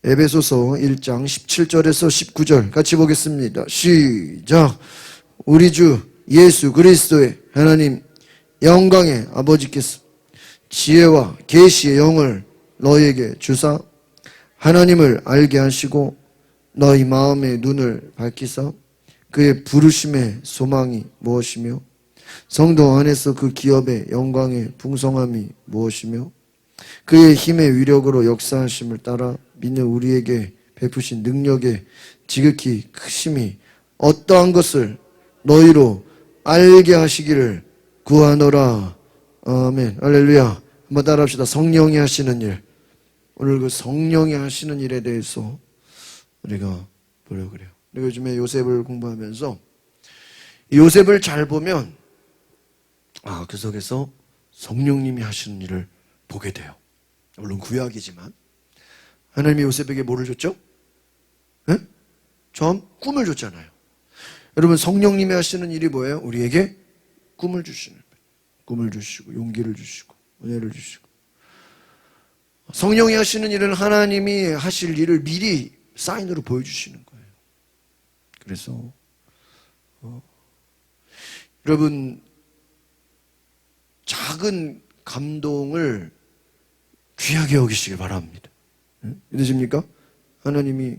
에베소서 1장 17절에서 19절 같이 보겠습니다. 시작. 우리 주 예수 그리스도의 하나님 영광의 아버지께서 지혜와 계시의 영을 너희에게 주사 하나님을 알게 하시고 너희 마음의 눈을 밝히사 그의 부르심의 소망이 무엇이며 성도 안에서 그 기업의 영광의 풍성함이 무엇이며 그의 힘의 위력으로 역사하심을 따라 믿는 우리에게 베푸신 능력의 지극히 크심이 어떠한 것을 너희로 알게 하시기를 구하노라. 아멘. 할렐루야. 한번 따라합시다. 성령이 하시는 일. 오늘 그 성령이 하시는 일에 대해서 우리가 보려고 그래요. 요즘에 요셉을 공부하면서 요셉을 잘 보면 그 속에서 성령님이 하시는 일을 보게 돼요. 물론 구약이지만 하나님이 요셉에게 뭐를 줬죠? 네? 처음 꿈을 줬잖아요. 여러분 성령님이 하시는 일이 뭐예요? 우리에게 꿈을 주시는 거예요. 꿈을 주시고 용기를 주시고 은혜를 주시고 성령이 하시는 일은 하나님이 하실 일을 미리 사인으로 보여주시는 거예요. 그래서 여러분 작은 감동을 귀하게 여기시길 바랍니다. 믿으십니까? 하나님이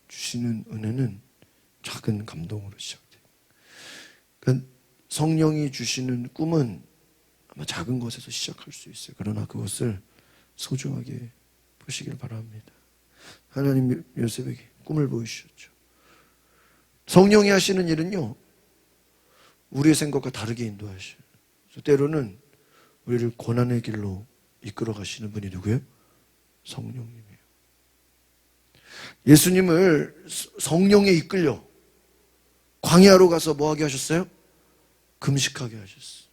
주시는 은혜는 작은 감동으로 시작돼요. 그러니까 성령이 주시는 꿈은 아마 작은 것에서 시작할 수 있어요. 그러나 그것을 소중하게 보시길 바랍니다. 하나님 요셉에게 꿈을 보여주셨죠. 성령이 하시는 일은요, 우리의 생각과 다르게 인도하셔요. 때로는 우리를 고난의 길로 이끌어 가시는 분이 누구예요? 성령님이에요. 예수님을 성령에 이끌려 광야로 가서 뭐 하게 하셨어요? 금식하게 하셨어요.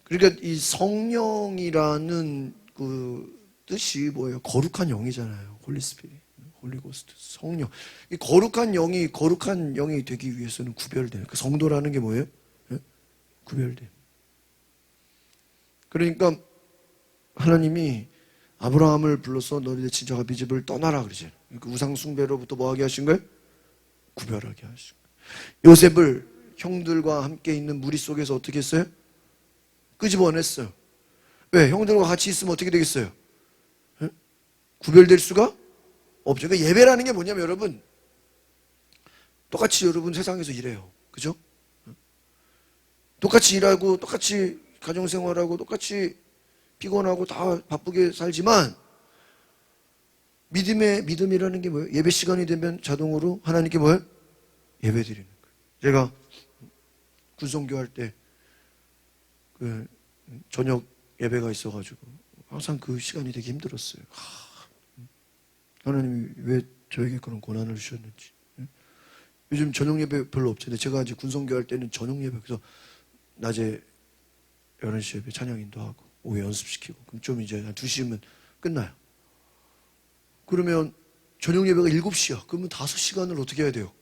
그러니까 이 성령이라는 그 뜻이 뭐예요? 거룩한 영이잖아요. 홀리스피릿, 홀리고스트, 성령. 이 거룩한 영이 되기 위해서는 구별돼요. 그 성도라는 게 뭐예요? 구별돼요. 그러니까 하나님이 아브라함을 불러서 너희의 친척과 비집을 떠나라 그러잖아요. 그 우상 숭배로부터 뭐 하게 하신 거예요? 구별하게 하신 거예요. 요셉을 형들과 함께 있는 무리 속에서 어떻게 했어요? 끄집어냈어요. 왜? 형들과 같이 있으면 어떻게 되겠어요? 구별될 수가 없죠. 그러니까 예배라는 게 뭐냐면 여러분 똑같이 여러분 세상에서 일해요. 그죠? 똑같이 일하고 똑같이 가정생활하고 똑같이 피곤하고 다 바쁘게 살지만 믿음이라는 게 뭐예요? 예배 시간이 되면 자동으로 하나님께 뭐예요? 예배 드리는 거예요. 제가 군성교할 때 그 저녁 예배가 있어가지고 항상 그 시간이 되게 힘들었어요. 하나님이 왜 저에게 그런 고난을 주셨는지. 요즘 저녁 예배 별로 없잖아요. 제가 이제 군성교할 때는 저녁 예배, 그래서 낮에 11시 예배 찬양 인도하고 오후에 연습시키고 그럼 좀 이제 한 2시면 끝나요. 그러면 저녁 예배가 7시야. 그러면 5시간을 어떻게 해야 돼요?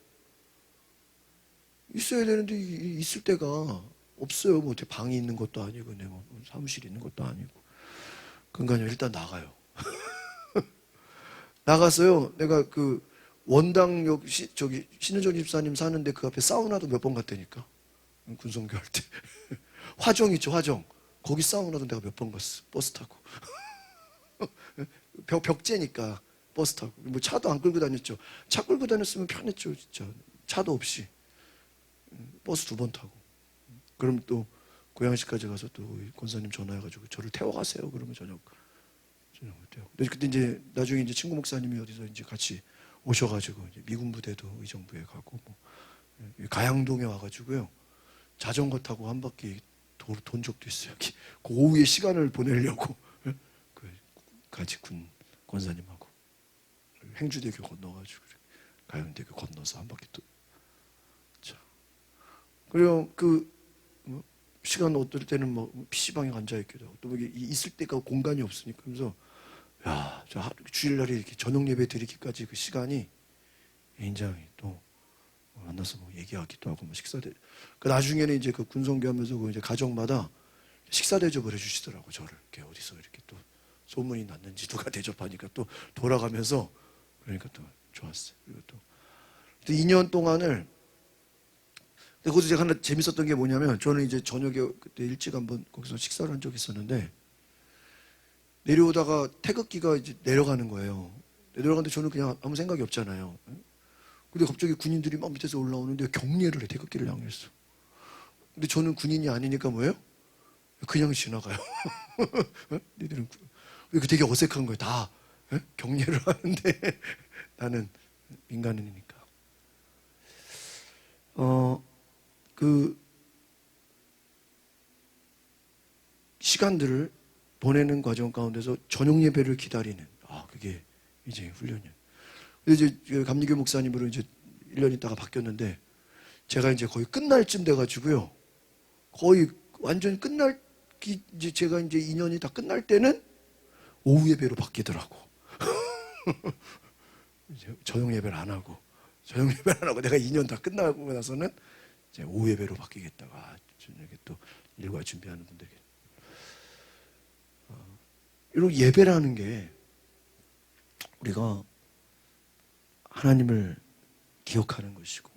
있어야 되는데 있을 때가 없어요. 뭐 어떻게 방이 있는 것도 아니고 뭐 사무실이 있는 것도 아니고. 그러니까 일단 나가요. 나가서요. 내가 그 원당역 신은정 집사님 사는데 그 앞에 사우나도 몇 번 갔다니까. 군성교 할 때. 화정 있죠, 화정. 거기 사우나도 내가 몇 번 갔어. 버스 타고. 벽제니까 버스 타고. 뭐 차도 안 끌고 다녔죠. 차 끌고 다녔으면 편했죠, 진짜. 차도 없이. 버스 2번 타고. 그럼 또 고양시까지 가서 또 권사님 전화해가지고 저를 태워가세요. 그러면 저녁 태워. 그때 이제 나중에 이제 친구 목사님이 어디서 이제 같이 오셔가지고 이제 미군 부대도 의정부에 가고 뭐 가양동에 와가지고요 자전거 타고 한 바퀴 돈 적도 있어요. 그 오후에 시간을 보내려고 그 같이 군 권사님하고 행주대교 건너가지고 가양대교 건너서 한 바퀴 또. 자, 그리고 그 시간 어떨 때는 뭐 PC방에 앉아있기도 하고 또 있을 때가 공간이 없으니까 그래서 야, 저 주일날에 이렇게 저녁 예배 드리기까지 그 시간이 굉장히 또 만나서 뭐 얘기하기도 하고 뭐 그 나중에는 이제 그 군성교 하면서 그 이제 가정마다 식사 대접을 해주시더라고 저를 이렇게 어디서 이렇게 또 소문이 났는지 누가 대접하니까 또 돌아가면서 그러니까 또 좋았어요. 그리고 또 2년 동안을 근데 거기서 제가 하나 재밌었던 게 뭐냐면 저는 이제 저녁에 그때 일찍 한번 거기서 식사를 한 적이 있었는데 내려오다가 태극기가 이제 내려가는 거예요. 내려가는데 저는 그냥 아무 생각이 없잖아요. 근데 갑자기 군인들이 막 밑에서 올라오는데 경례를 해, 태극기를 향해서. 근데 저는 군인이 아니니까 뭐예요? 그냥 지나가요. 니들은 되게 어색한 거예요. 다 경례를 하는데 나는 민간인이니까. 그 시간들을 보내는 과정 가운데서 저녁 예배를 기다리는 그게 이제 훈련이에요. 근데 이제 감리교 목사님으로 이제 1년 있다가 바뀌었는데 제가 이제 거의 끝날 쯤 돼가지고요. 거의 완전 이제 제가 이제 2년이 다 끝날 때는 오후 예배로 바뀌더라고. 이제 저녁 예배를 안 하고 내가 2년 다 끝나고 나서는 이제 오후 예배로 바뀌겠다가 저녁에 또 일과 준비하는 분들에게 이런 예배라는 게 우리가 하나님을 기억하는 것이고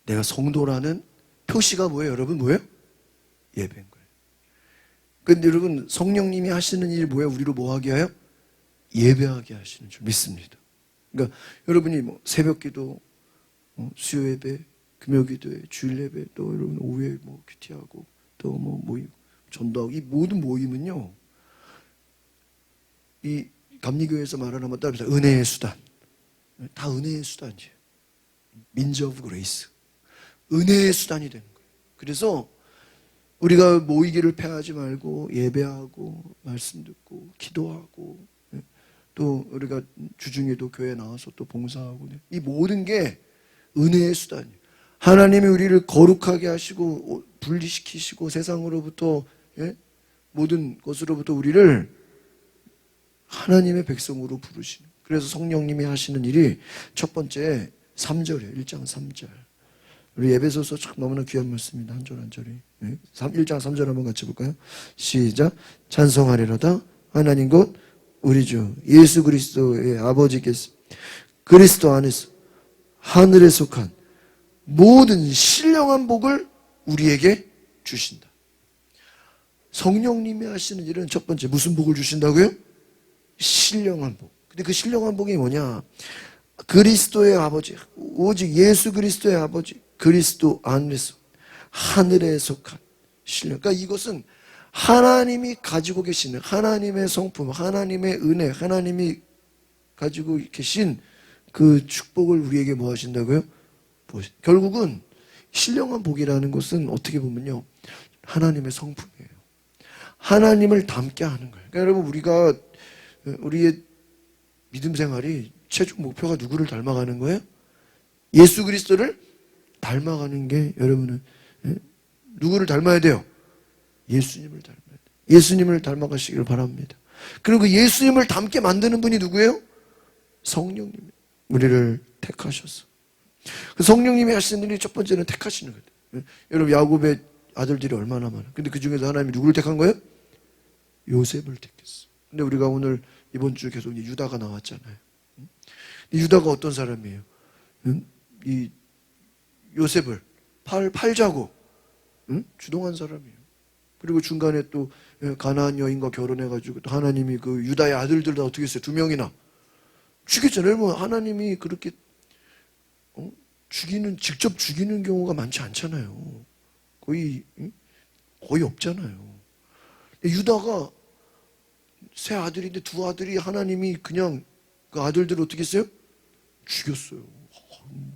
내가 성도라는 표시가 뭐예요? 여러분 뭐예요? 예배인 거예요. 그런데 여러분 성령님이 하시는 일이 뭐예요? 우리로 뭐 하게 하여? 예배하게 하시는 줄 믿습니다. 그러니까 여러분이 뭐 새벽기도, 수요 예배, 금요 기도회, 주일 예배, 또 여러분 오후에 뭐 큐티하고 또 뭐 모임, 전도하고 이 모든 모임은요. 이 감리교회에서 말하는 한번 따라합시다. 은혜의 수단. 다 은혜의 수단이에요. 민즈 오브 그레이스. 은혜의 수단이 되는 거예요. 그래서 우리가 모이기를 패하지 말고 예배하고 말씀 듣고 기도하고 또 우리가 주중에도 교회 나와서 또 봉사하고 이 모든 게 은혜의 수단이에요. 하나님이 우리를 거룩하게 하시고 분리시키시고 세상으로부터 모든 것으로부터 우리를 하나님의 백성으로 부르시는. 그래서 성령님이 하시는 일이 첫 번째 3절이에요. 1장 3절. 우리 에베소서 참 너무나 귀한 말씀입니다. 한 절 한 절이. 1장 3절 한번 같이 볼까요? 시작. 찬송하리로다 하나님 곧 우리 주 예수 그리스도의 아버지께서 그리스도 안에서 하늘에 속한 모든 신령한 복을 우리에게 주신다. 성령님이 하시는 일은 첫 번째 무슨 복을 주신다고요? 신령한 복. 근데 그 신령한 복이 뭐냐? 그리스도의 아버지, 오직 예수 그리스도의 아버지, 그리스도 안에서 하늘에 속한 신령. 그러니까 이것은 하나님이 가지고 계시는 하나님의 성품, 하나님의 은혜, 하나님이 가지고 계신 그 축복을 우리에게 뭐 하신다고요? 결국은 신령한 복이라는 것은 어떻게 보면요, 하나님의 성품이에요. 하나님을 닮게 하는 거예요. 그러니까 여러분 우리가 우리의 믿음 생활이 최종 목표가 누구를 닮아가는 거예요? 예수 그리스도를 닮아가는 게 여러분은 누구를 닮아야 돼요? 예수님을 닮아야 돼요. 예수님을 닮아가시기를 바랍니다. 그리고 예수님을 닮게 만드는 분이 누구예요? 성령님. 우리를 택하셔서. 그 성령님이 하시는 일이 첫 번째는 택하시는 거예요. 여러분 야곱의 아들들이 얼마나 많아. 근데 그 중에서 하나님이 누구를 택한 거예요? 요셉을 택했어. 근데 우리가 오늘 이번 주 계속 유다가 나왔잖아요. 유다가 어떤 사람이에요? 이 요셉을 팔자고 주동한 사람이에요. 그리고 중간에 또 가나안 여인과 결혼해가지고 또 하나님이 그 유다의 아들들 다 어떻게 했어요? 2명이나 죽였잖아요. 뭐 하나님이 그렇게 직접 죽이는 경우가 많지 않잖아요. 거의 없잖아요. 유다가 세 아들인데 두 아들이 하나님이 그냥 그 아들들을 어떻게 했어요? 죽였어요.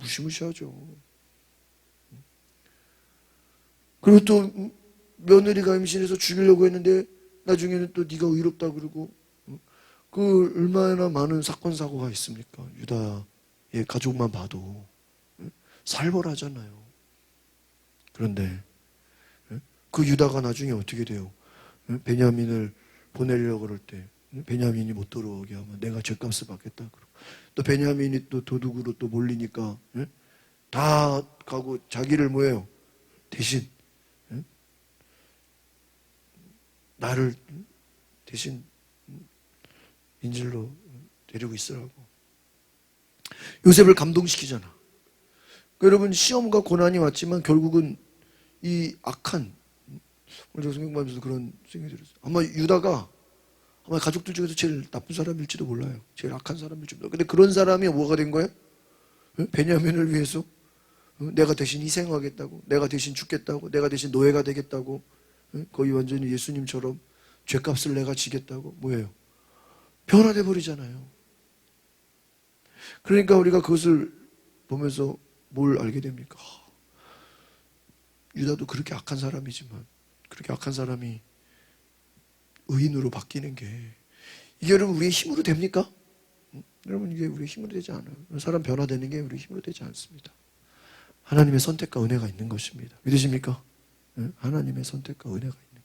무시무시하죠. 그리고 또 며느리가 임신해서 죽이려고 했는데 나중에는 또 네가 의롭다 그러고 그 얼마나 많은 사건 사고가 있습니까? 유다의 가족만 봐도 살벌하잖아요. 그런데 그 유다가 나중에 어떻게 돼요? 베냐민을 보내려고 그럴 때 베냐민이 못 들어오게 하면 내가 죗값을 받겠다 그러고 또 베냐민이 또 도둑으로 또 몰리니까 다 가고 자기를 뭐예요? 대신 나를 대신 인질로 데리고 있으라고. 요셉을 감동시키잖아. 여러분, 시험과 고난이 왔지만 결국은 이 악한, 오늘 제가 생각하면서 그런 생각이 들었어요. 아마 유다가 아마 가족들 중에서 제일 나쁜 사람일지도 몰라요. 제일 악한 사람일지도 몰라요. 근데 그런 사람이 뭐가 된 거예요? 베냐민을 위해서 내가 대신 희생하겠다고, 내가 대신 죽겠다고, 내가 대신 노예가 되겠다고, 거의 완전히 예수님처럼 죄값을 내가 지겠다고. 뭐예요? 변화돼 버리잖아요. 그러니까 우리가 그것을 보면서 뭘 알게 됩니까? 유다도 그렇게 악한 사람이지만 그렇게 악한 사람이 의인으로 바뀌는 게, 이게 여러분 우리의 힘으로 됩니까? 여러분, 이게 우리의 힘으로 되지 않아요. 사람 변화되는 게 우리의 힘으로 되지 않습니다. 하나님의 선택과 은혜가 있는 것입니다. 믿으십니까? 하나님의 선택과 은혜가 있는.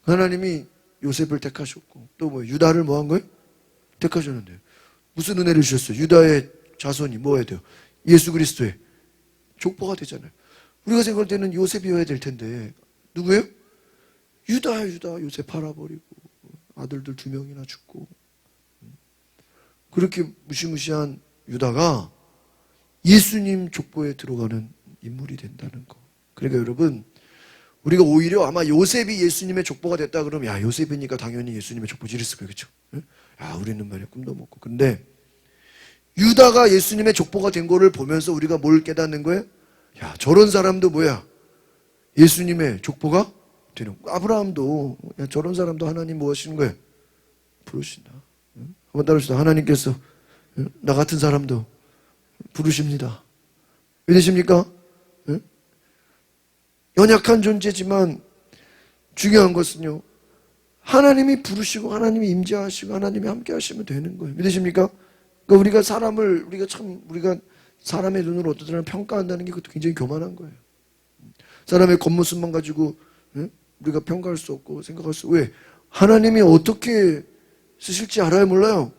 하나님이 요셉을 택하셨고 또 뭐 유다를 뭐 한 거예요? 택하셨는데요. 무슨 은혜를 주셨어요? 유다의 자손이 뭐 해야 돼요? 예수 그리스도의 족보가 되잖아요. 우리가 생각할 때는 요셉이어야 될 텐데 누구예요? 유다. 요셉 팔아버리고 아들들 2명이나 죽고, 그렇게 무시무시한 유다가 예수님 족보에 들어가는 인물이 된다는 거. 그러니까 여러분, 우리가 오히려 아마 요셉이 예수님의 족보가 됐다 그러면 야, 요셉이니까 당연히 예수님의 족보지 이랬을 거예요. 그렇죠? 야, 우리는 말이야 꿈도 못 꿔. 근데 유다가 예수님의 족보가 된 거를 보면서 우리가 뭘 깨닫는 거예요? 야, 저런 사람도 뭐야? 예수님의 족보가 되는 거. 아브라함도, 야, 저런 사람도 하나님 뭐 하시는 거예요? 부르신다. 한번 따라합시다. 하나님께서 나 같은 사람도 부르십니다. 믿으십니까? 연약한 존재지만 중요한 것은요, 하나님이 부르시고 하나님이 임재하시고 하나님이 함께 하시면 되는 거예요. 믿으십니까? 그러니까 우리가 사람의 눈으로 어떤 사람을 평가한다는 게 그것도 굉장히 교만한 거예요. 사람의 겉모습만 가지고 우리가 평가할 수 없고 생각할 수. 왜? 하나님이 어떻게 쓰실지 알아요? 몰라요?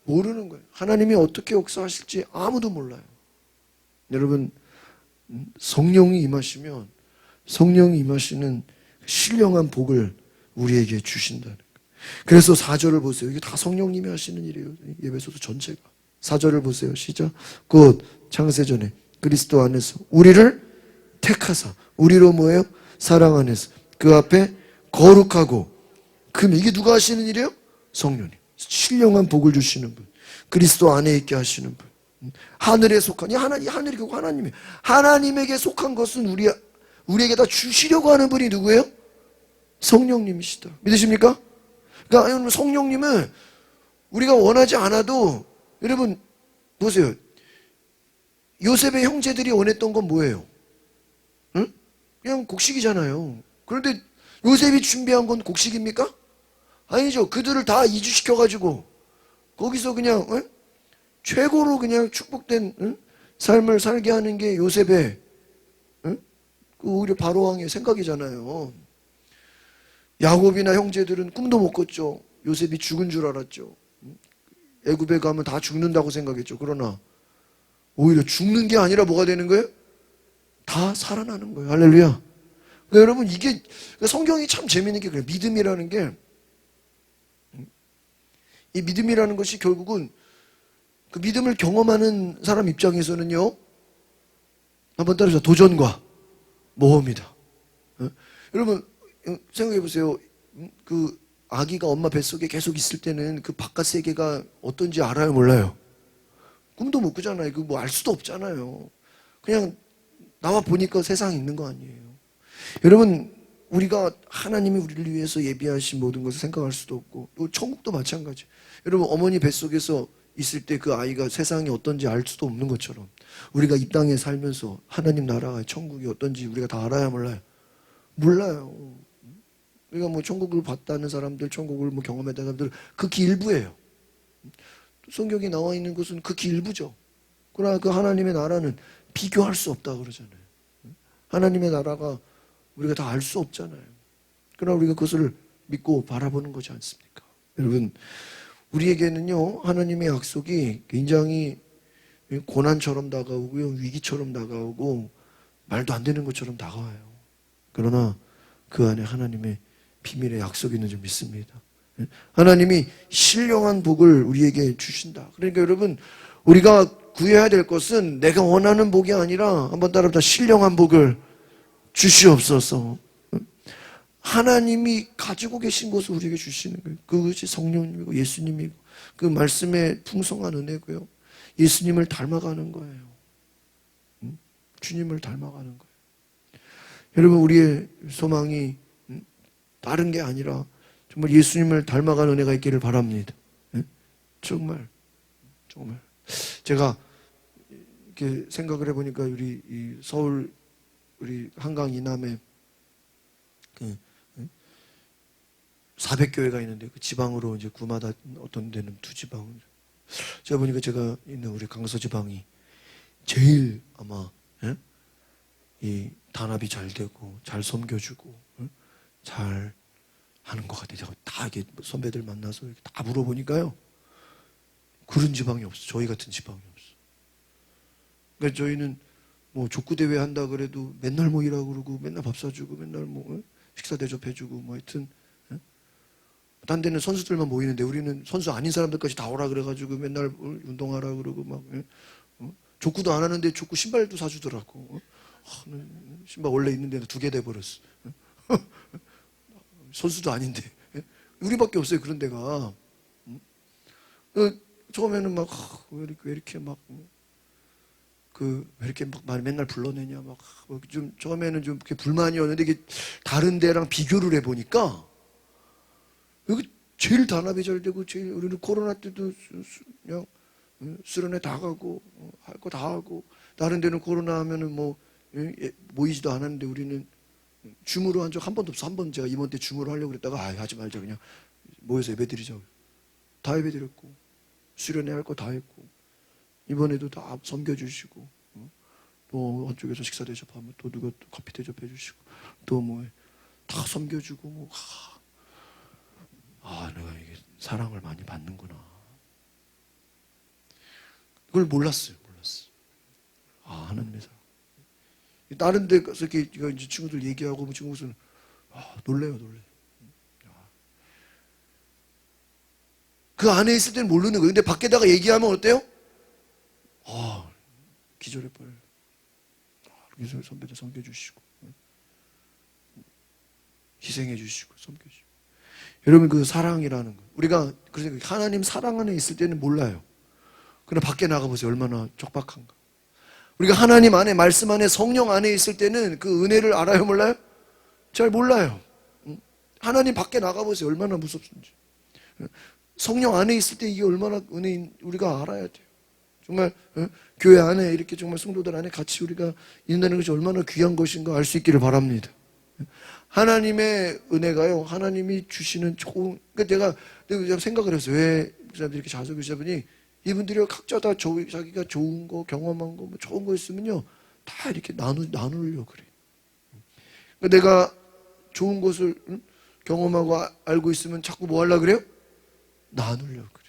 모르는 거예요. 하나님이 어떻게 역사하실지 아무도 몰라요. 여러분, 성령이 임하시면 성령이 임하시는 신령한 복을 우리에게 주신다는 거예요. 그래서 4절을 보세요. 이게 다 성령님이 하시는 일이에요. 예배소서 전체가. 4절을 보세요. 시작. 곧 창세전에 그리스도 안에서 우리를 택하사, 우리로 뭐예요? 사랑 안에서 그 앞에 거룩하고 금. 이게 누가 하시는 일이에요? 성령님. 신령한 복을 주시는 분. 그리스도 안에 있게 하시는 분. 하늘에 속한, 하늘이 결국 하나님이에요. 하나님에게 속한 것은 우리에게 다 주시려고 하는 분이 누구예요? 성령님이시다. 믿으십니까? 그러니까 여러분, 성령님은 우리가 원하지 않아도, 여러분 보세요. 요셉의 형제들이 원했던 건 뭐예요? 응? 그냥 곡식이잖아요. 그런데 요셉이 준비한 건 곡식입니까? 아니죠. 그들을 다 이주시켜가지고 거기서 그냥 최고로 그냥 축복된 삶을 살게 하는 게 요셉의 오히려 바로왕의 생각이잖아요. 야곱이나 형제들은 꿈도 못 꿨죠. 요셉이 죽은 줄 알았죠. 애굽에 가면 다 죽는다고 생각했죠. 그러나 오히려 죽는 게 아니라 뭐가 되는 거예요? 다 살아나는 거예요. 할렐루야. 그러니까 여러분, 이게 성경이 참 재미있는 게 그래요. 믿음이라는 게, 이 믿음이라는 것이 결국은 그 믿음을 경험하는 사람 입장에서는요, 한번 따라서 도전과 모험이다. 여러분 생각해 보세요. 그 아기가 엄마 뱃속에 계속 있을 때는 그 바깥 세계가 어떤지 알아요? 몰라요? 꿈도 못 꾸잖아요. 그 뭐 알 수도 없잖아요. 그냥 나와 보니까 세상에 있는 거 아니에요. 여러분, 우리가 하나님이 우리를 위해서 예비하신 모든 것을 생각할 수도 없고, 또 천국도 마찬가지. 여러분, 어머니 뱃속에서 있을 때 그 아이가 세상이 어떤지 알 수도 없는 것처럼 우리가 이 땅에 살면서 하나님 나라가, 천국이 어떤지 우리가 다 알아야 몰라요? 몰라요. 우리가 뭐 천국을 봤다는 사람들, 천국을 뭐 경험했다는 사람들 극히 일부예요. 성경에 나와 있는 것은 극히 일부죠. 그러나 그 하나님의 나라는 비교할 수 없다 그러잖아요. 하나님의 나라가 우리가 다 알 수 없잖아요. 그러나 우리가 그것을 믿고 바라보는 거지 않습니까? 여러분, 우리에게는요, 하나님의 약속이 굉장히 고난처럼 다가오고요, 위기처럼 다가오고 말도 안 되는 것처럼 다가와요. 그러나 그 안에 하나님의 비밀의 약속이 있는 줄 믿습니다. 하나님이 신령한 복을 우리에게 주신다. 그러니까 여러분, 우리가 구해야 될 것은 내가 원하는 복이 아니라 한번 따라합시다. 신령한 복을 주시옵소서. 하나님이 가지고 계신 것을 우리에게 주시는 거예요. 그것이 성령님이고 예수님이고 그 말씀의 풍성한 은혜고요. 예수님을 닮아가는 거예요. 주님을 닮아가는 거예요. 여러분, 우리의 소망이 다른 게 아니라 정말 예수님을 닮아가는 은혜가 있기를 바랍니다. 정말 제가 이렇게 생각을 해보니까 우리 이 서울 우리 한강 이남에 그 400교회가 있는데 그 지방으로 이제 구마다 어떤 데는 두 지방. 제가 보니까 제가 있는 우리 강서 지방이 제일 아마 이 단합이 잘 되고 잘 섬겨주고 잘 하는 것 같아요. 제가 다 이렇게 선배들 만나서 이렇게 다 물어보니까요. 그런 지방이 없어. 저희 같은 지방이 없어. 그러니까 저희는 뭐 족구 대회 한다 그래도 맨날 뭐 일하고 그러고 맨날 밥 사주고 맨날 뭐 식사 대접해주고 뭐 하여튼 딴 데는 선수들만 모이는데 우리는 선수 아닌 사람들까지 다 오라 그래가지고 맨날 운동하라 그러고 막 족구도 안 하는데 족구 신발도 사주더라고. 신발 원래 있는데 2개 돼버렸어. 선수도 아닌데 우리밖에 없어요 그런 데가. 처음에는 막 왜 이렇게 막 왜 이렇게 막 맨날 불러내냐 막 좀 처음에는 좀 이렇게 불만이었는데 이게 다른 데랑 비교를 해보니까 여기 제일 단합이 잘 되고 제일 우리는 코로나 때도 그냥 수련회 다 가고 할 거 다 하고 다른 데는 코로나 하면은 뭐 모이지도 않았는데 우리는 줌으로 한 적 한 번도 없어. 한 번 제가 이번 때 줌으로 하려고 그랬다가 하지 말자 그냥 모여서 예배드리자. 다 예배드렸고 수련회 할 거 다 했고 이번에도 다 섬겨주시고 또 한쪽에서 식사 대접하면 또 누가 또 커피 대접해 주시고 또 뭐 다 섬겨주고 뭐 내가 이게 사랑을 많이 받는구나. 그걸 몰랐어요. 하나님의 사랑. 다른 데 가서 이렇게 이제 친구들 얘기하고 뭐 친구들은 놀래요. 그 안에 있을 때는 모르는 거예요. 근데 밖에다가 얘기하면 어때요? 기절해버려요. 그래서 선배들 섬겨주시고 희생해주시고 섬겨주시고. 여러분 그 사랑이라는 거 우리가 그래서 하나님 사랑 안에 있을 때는 몰라요. 그러나 밖에 나가보세요. 얼마나 촉박한가. 우리가 하나님 안에 말씀 안에 성령 안에 있을 때는 그 은혜를 알아요 몰라요? 잘 몰라요. 하나님 밖에 나가보세요. 얼마나 무섭습니까. 성령 안에 있을 때 이게 얼마나 은혜인 우리가 알아야 돼요. 정말 교회 안에 이렇게 정말 성도들 안에 같이 우리가 있는다는 것이 얼마나 귀한 것인가 알 수 있기를 바랍니다. 하나님의 은혜가요. 하나님이 주시는 좋은 그러니까 내가 생각을 했어요. 왜 목사님들이 이렇게 자석이시다 보니 이분들이 각자 다 자기가 좋은 거 경험한 거 뭐 좋은 거 있으면요 다 이렇게 나누려고 그래. 그러니까 내가 좋은 것을 경험하고 알고 있으면 자꾸 뭐 하려고 그래요? 나누려고 그래.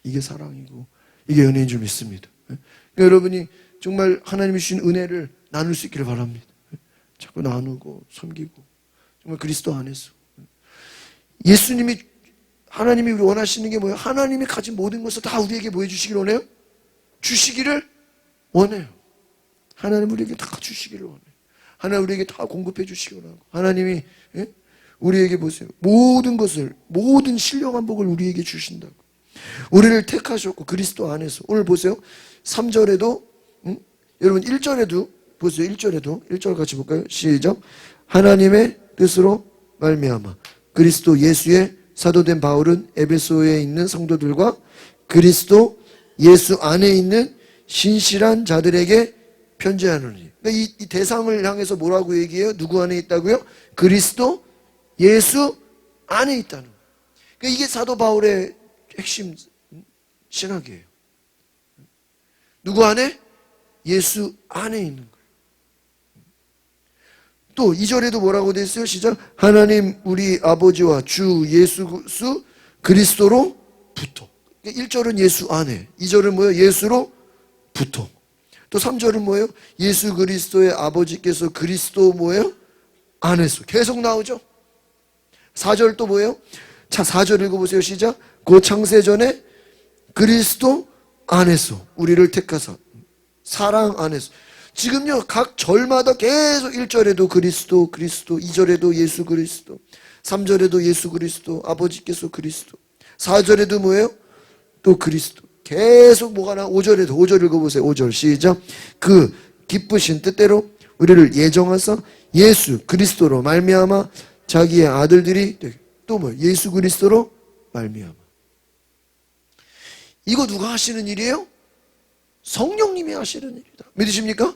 이게 사랑이고 이게 은혜인 줄 믿습니다. 그러니까 여러분이 정말 하나님이 주신 은혜를 나눌 수 있기를 바랍니다. 자꾸 나누고 섬기고 정말 그리스도 안에서 하나님이 우리 원하시는 게 뭐예요? 하나님이 가진 모든 것을 다 우리에게 뭐 해주시기를 원해요? 주시기를 원해요. 하나님 우리에게 다 주시기를 원해요. 하나님 우리에게 다 공급해 주시기를 원하고 하나님이 우리에게 보세요. 모든 신령한 복을 우리에게 주신다고. 우리를 택하셨고 그리스도 안에서 오늘 보세요. 3절에도 여러분 1절에도 보세요. 1절 같이 볼까요? 시작. 하나님의 뜻으로 말미암아 그리스도 예수의 사도된 바울은 에베소에 있는 성도들과 그리스도 예수 안에 있는 신실한 자들에게 편지하노니. 그러니까 이 대상을 향해서 뭐라고 얘기해요? 누구 안에 있다고요? 그리스도 예수 안에 있다는 거예요. 그러니까 이게 사도 바울의 핵심 신학이에요. 누구 안에? 예수 안에 있는 거예요. 또 2절에도 뭐라고 되어 있어요? 시작. 하나님 우리 아버지와 주 예수 그리스도로부터. 1절은 예수 안에, 2절은 뭐예요? 예수로부터. 또 3절은 뭐예요? 예수 그리스도의 아버지께서 그리스도 뭐예요? 안에서. 계속 나오죠. 4절 또 뭐예요? 자, 4절 읽어보세요. 시작. 그 창세전에 그리스도 안에서 우리를 택하사 사랑 안에서. 지금요 각 절마다 계속 1절에도 그리스도 2절에도 예수 그리스도, 3절에도 예수 그리스도, 아버지께서 그리스도, 4절에도 뭐예요? 또 그리스도. 계속 뭐가 나? 5절 읽어보세요. 5절 시작. 그 기쁘신 뜻대로 우리를 예정하사 예수 그리스도로 말미암아 자기의 아들들이 되게. 또 뭐? 예수 그리스도로 말미암아. 이거 누가 하시는 일이에요? 성령님이 하시는 일이다. 믿으십니까?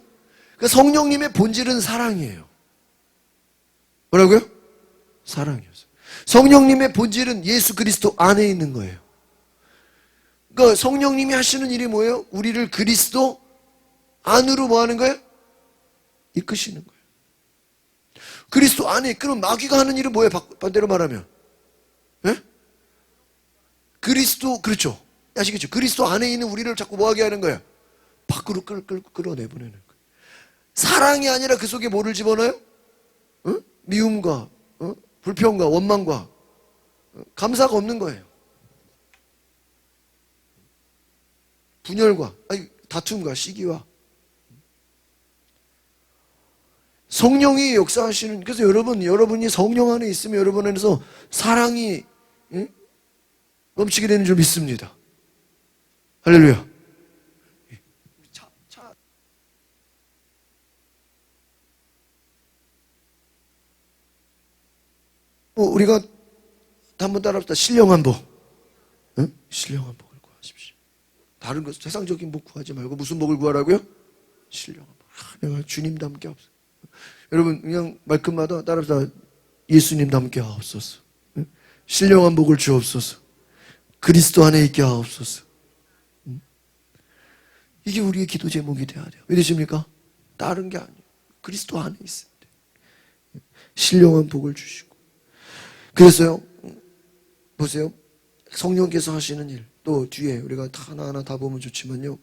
그러니까 성령님의 본질은 사랑이에요. 뭐라고요? 사랑이었어요. 성령님의 본질은 예수 그리스도 안에 있는 거예요. 그러니까 성령님이 하시는 일이 뭐예요? 우리를 그리스도 안으로 뭐 하는 거예요? 이끄시는 거예요. 그리스도 안에 이끄는 마귀가 하는 일은 뭐예요? 반대로 말하면. 예? 그리스도, 그렇죠. 아시겠죠? 그리스도 안에 있는 우리를 자꾸 뭐 하게 하는 거예요? 밖으로 끌어내보내는 거예요. 사랑이 아니라 그 속에 뭐를 집어넣어요? 미움과 불평과 원망과 감사가 없는 거예요. 분열과 다툼과 시기와. 성령이 역사하시는. 그래서 여러분이 성령 안에 있으면 여러분 안에서 사랑이 넘치게 되는 줄 믿습니다. 할렐루야. 우리가 한번 따라합시다. 신령한복. 응? 신령한복을 구하십시오. 다른 것, 세상적인 복 구하지 말고 무슨 복을 구하라고요? 신령한복. 내가 주님답게 하옵소서. 여러분 그냥 말끝마다 따라합시다. 예수님답게 하옵소서. 응? 신령한 복을 주옵소서. 그리스도 안에 있게 하옵소서. 응? 이게 우리의 기도 제목이 돼야 돼요. 믿으십니까? 다른 게 아니에요. 그리스도 안에 있으면 돼요. 신령한 복을 주시고. 그래서요, 보세요. 성령께서 하시는 일, 또 뒤에 우리가 하나하나 다 보면 좋지만요.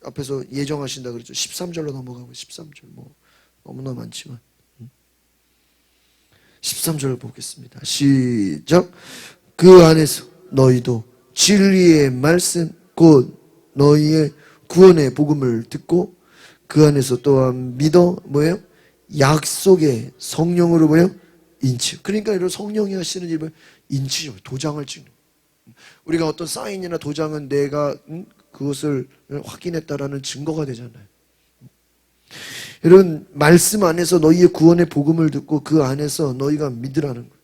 앞에서 예정하신다 그랬죠. 13절로 넘어가고 13절 뭐 너무나 많지만 13절 보겠습니다. 시작. 그 안에서 너희도 진리의 말씀 곧 너희의 구원의 복음을 듣고 그 안에서 또한 믿어 뭐예요? 약속의 성령으로 뭐예요? 인치. 그러니까 이런 성령이 하시는 일은 인치죠. 도장을 찍는. 우리가 어떤 사인이나 도장은 내가 그것을 확인했다라는 증거가 되잖아요. 여러분 말씀 안에서 너희의 구원의 복음을 듣고 그 안에서 너희가 믿으라는 거예요.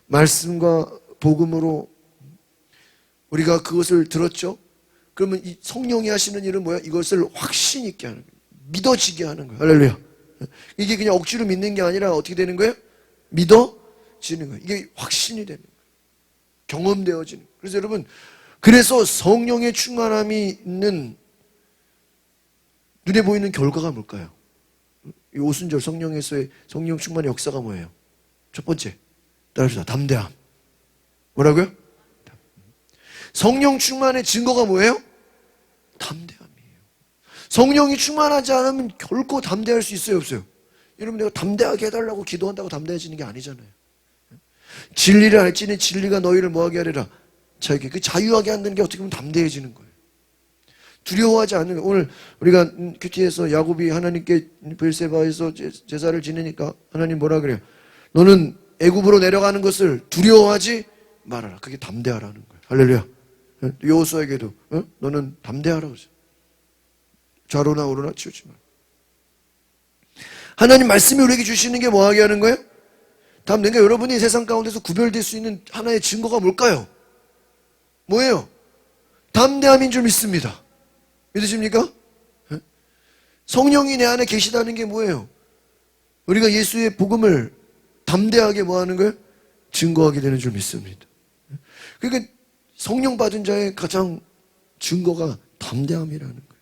말씀과 복음으로 우리가 그것을 들었죠. 그러면 이 성령이 하시는 일은 뭐야? 이것을 확신 있게 하는 거예요. 믿어지게 하는 거예요. 할렐루야. 이게 그냥 억지로 믿는 게 아니라 어떻게 되는 거예요? 믿어지는 거예요. 이게 확신이 되는 거예요. 경험되어지는 거예요. 그래서 여러분, 그래서 성령의 충만함이 있는 눈에 보이는 결과가 뭘까요? 이 오순절 성령에서의 성령 충만의 역사가 뭐예요? 첫 번째, 따라합시다. 담대함. 뭐라고요? 성령 충만의 증거가 뭐예요? 담대함이에요. 성령이 충만하지 않으면 결코 담대할 수 있어요, 없어요? 여러분 내가 담대하게 해달라고 기도한다고 담대해지는 게 아니잖아요. 진리를 알지니 진리가 너희를 뭐하게 하리라? 자유하게. 그 자유하게 한다는 게 어떻게 보면 담대해지는 거예요. 두려워하지 않는. 오늘 우리가 큐티에서 야곱이 하나님께 브엘세바에서 제사를 지내니까 하나님 뭐라 그래요? 너는 애굽으로 내려가는 것을 두려워하지 말아라. 그게 담대하라는 거예요. 할렐루야. 여호수아에게도 너는 담대하라고 하죠. 좌로나 우로나 치우지 마. 하나님 말씀이 우리에게 주시는 게 뭐하게 하는 거예요? 그러니까 여러분이 세상 가운데서 구별될 수 있는 하나의 증거가 뭘까요? 뭐예요? 담대함인 줄 믿습니다. 믿으십니까? 성령이 내 안에 계시다는 게 뭐예요? 우리가 예수의 복음을 담대하게 뭐하는 거예요? 증거하게 되는 줄 믿습니다. 그러니까 성령 받은 자의 가장 증거가 담대함이라는 거예요.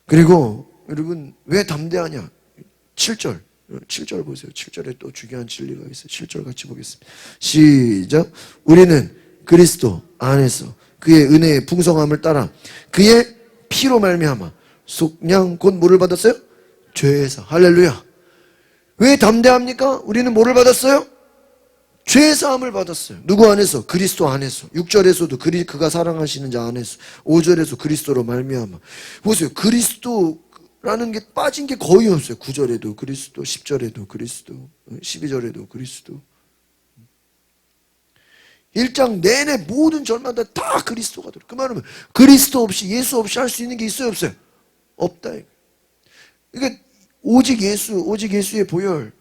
그리고 여러분 왜 담대하냐? 7절 보세요. 7절에 또 중요한 진리가 있어요. 7절 같이 보겠습니다. 시작. 우리는 그리스도 안에서 그의 은혜의 풍성함을 따라 그의 피로 말미암아 속량 곧 뭐를 받았어요? 죄에서. 할렐루야. 왜 담대합니까? 우리는 뭐를 받았어요? 죄사함을 받았어요. 누구 안에서? 그리스도 안에서. 6절에서도 그가 사랑하시는 자 안에서, 5절에서 그리스도로 말미암아. 보세요. 그리스도라는 게 빠진 게 거의 없어요. 9절에도 그리스도, 10절에도 그리스도, 12절에도 그리스도. 1장 내내 모든 절마다 다 그리스도가 들어. 그 말은 그리스도 없이, 예수 없이 할 수 있는 게 있어요, 없어요? 없다. 그러니까 오직 예수의 보혈,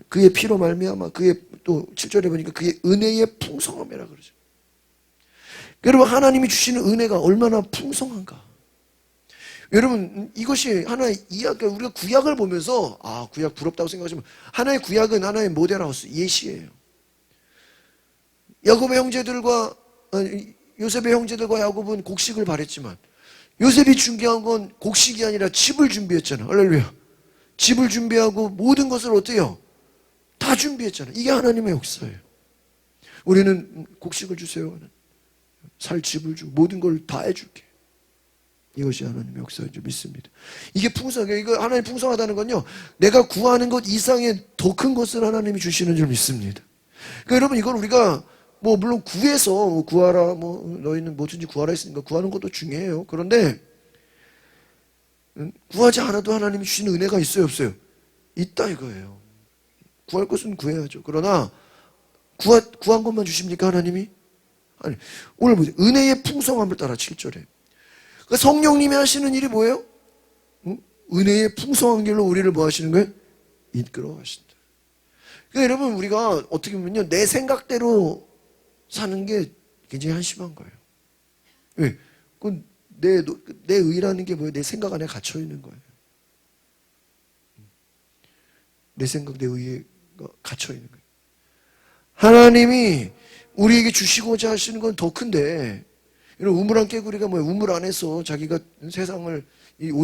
그의 피로 말미암아, 그의 또 7절에 보니까 그의 은혜의 풍성함이라 그러죠. 여러분, 하나님이 주시는 은혜가 얼마나 풍성한가. 여러분, 이것이 하나의 이야기, 우리가 구약을 보면서 구약 부럽다고 생각하시면, 하나의 구약은 하나의 모델하우스, 예시예요. 야곱의 형제들과 요셉의 형제들과 야곱은 곡식을 바랬지만, 요셉이 준비한 건 곡식이 아니라 집을 준비했잖아. 할렐루야. 집을 준비하고 모든 것을 어떻게 해요? 다 준비했잖아. 이게 하나님의 역사예요. 우리는 곡식을 주세요. 살 집을 주고 모든 걸 다 해줄게. 이것이 하나님의 역사인 줄 믿습니다. 이게 풍성해. 이거 하나님 풍성하다는 건요, 내가 구하는 것 이상의 더 큰 것을 하나님이 주시는 줄 믿습니다. 그러니까 여러분, 이걸 우리가 물론 구해서 구하라, 너희는 뭐든지 구하라 했으니까 구하는 것도 중요해요. 그런데 구하지 않아도 하나님이 주시는 은혜가 있어요, 없어요? 있다 이거예요. 구할 것은 구해야죠. 그러나 구한 것만 주십니까, 하나님이? 아니, 오늘 보세요. 은혜의 풍성함을 따라 7절에. 그러니까 성령님이 하시는 일이 뭐예요? 은혜의 풍성한 길로 우리를 뭐 하시는 거예요? 이끌어 가신다. 그러니까 여러분, 우리가 어떻게 보면요, 내 생각대로 사는 게 굉장히 한심한 거예요. 왜? 그건 내 의라는 게 뭐예요? 내 생각 안에 갇혀 있는 거예요. 내 생각, 내 의가 갇혀 있는 거예요. 하나님이 우리에게 주시고자 하시는 건 더 큰데, 이런 우물안 깨구리가 뭐예요? 우물 안에서 자기가 온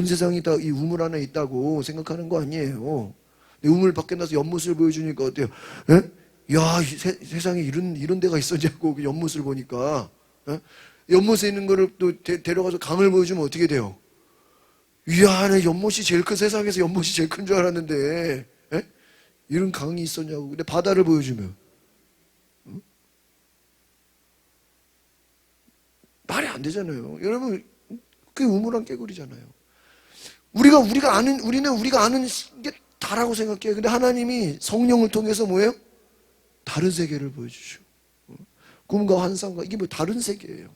세상이 다 이 우물 안에 있다고 생각하는 거 아니에요. 우물 밖에 나서 연못을 보여주니까 어때요? 에? 야, 세상에 이런 데가 있었냐고, 그 연못을 보니까. 에? 연못에 있는 거를 또 데려가서 강을 보여주면 어떻게 돼요? 이야, 내 연못이 제일 큰, 세상에서 연못이 제일 큰 줄 알았는데, 에? 이런 강이 있었냐고. 근데 바다를 보여주면 말이 안 되잖아요. 여러분, 그게 우물안 깨구리잖아요. 우리는 우리가 아는 게 다라고 생각해요. 근데 하나님이 성령을 통해서 뭐예요? 다른 세계를 보여주죠. 꿈과 환상과, 이게 다른 세계예요.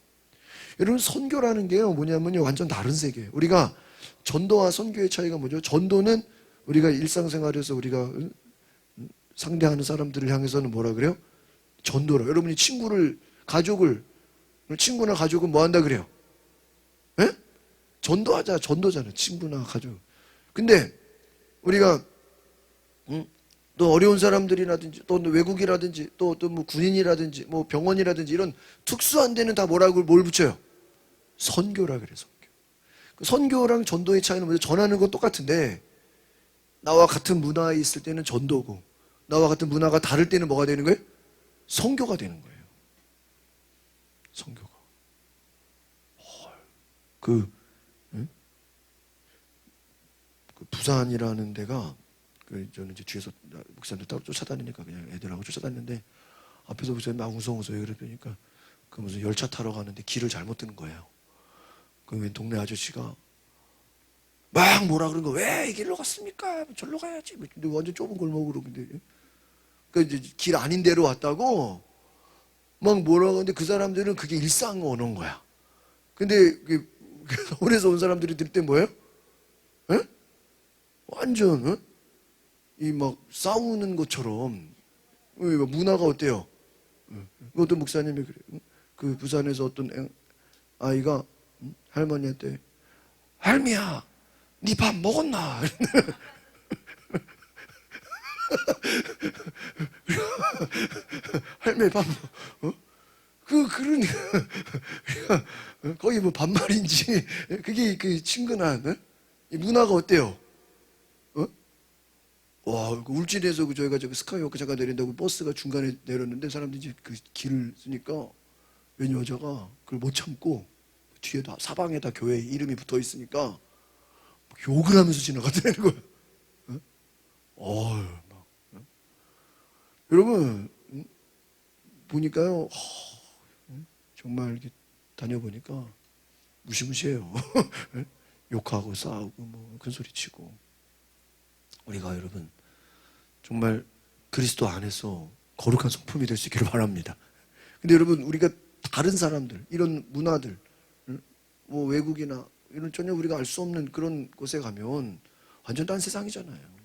여러분, 선교라는 게요, 뭐냐면요, 완전 다른 세계예요. 우리가 전도와 선교의 차이가 뭐죠? 전도는 우리가 일상생활에서 우리가 상대하는 사람들을 향해서는 뭐라 그래요? 전도라. 여러분이 친구나 가족은 뭐 한다 그래요? 에? 전도하자, 전도잖아요. 친구나 가족. 근데 우리가 또 어려운 사람들이라든지, 또 외국이라든지, 또 군인이라든지, 병원이라든지, 이런 특수한 데는 다 뭘 붙여요? 선교라 그래, 선교. 선교랑 전도의 차이는 뭐죠? 전하는 건 똑같은데, 나와 같은 문화에 있을 때는 전도고, 나와 같은 문화가 다를 때는 뭐가 되는 거예요? 선교가 되는 거예요. 선교가. 그 부산이라는 데가, 저는 이제 뒤에서 목사님들 따로 쫓아다니니까 그냥 애들하고 쫓아다니는데, 앞에서 목사님 막 웅성웅성 왜 그러니까 무슨 열차 타러 가는데 길을 잘못 드는 거예요. 그 동네 아저씨가 막 뭐라 그런 거, 왜 이 길로 갔습니까? 절로 가야지. 근데 완전 좁은 골목으로, 근데 이제 길 아닌 데로 왔다고 막 뭐라 그러는데, 그 사람들은 그게 일상 언어인 거야. 근데 서울에서 온 사람들이 들을 때 뭐예요? 에? 완전 이 막 싸우는 것처럼. 문화가 어때요? 어떤 목사님이 그래요. 그 부산에서 어떤 아이가 할머니한테, 할미야, 니 밥 먹었나? 할매 밥, 그러니까 거의 반말인지, 그게 그 친근한, 이 문화가 어때요? 와, 울진에서 저희가 스카이워크 잠깐 내린다고 버스가 중간에 내렸는데, 사람들이 그 길을 쓰니까 웬 여자가 그걸 못 참고 뒤에 사방에다 교회 이름이 붙어 있으니까 욕을 하면서 지나가더라는 거야. 막 여러분 보니까요, 정말 이렇게 다녀보니까 무시무시해요. 욕하고 싸우고 뭐 큰소리 치고. 우리가 여러분 정말 그리스도 안에서 거룩한 성품이 될 수 있기를 바랍니다. 근데 여러분 우리가 다른 사람들, 이런 문화들, 뭐 외국이나 이런 전혀 우리가 알 수 없는 그런 곳에 가면 완전 딴 세상이잖아요.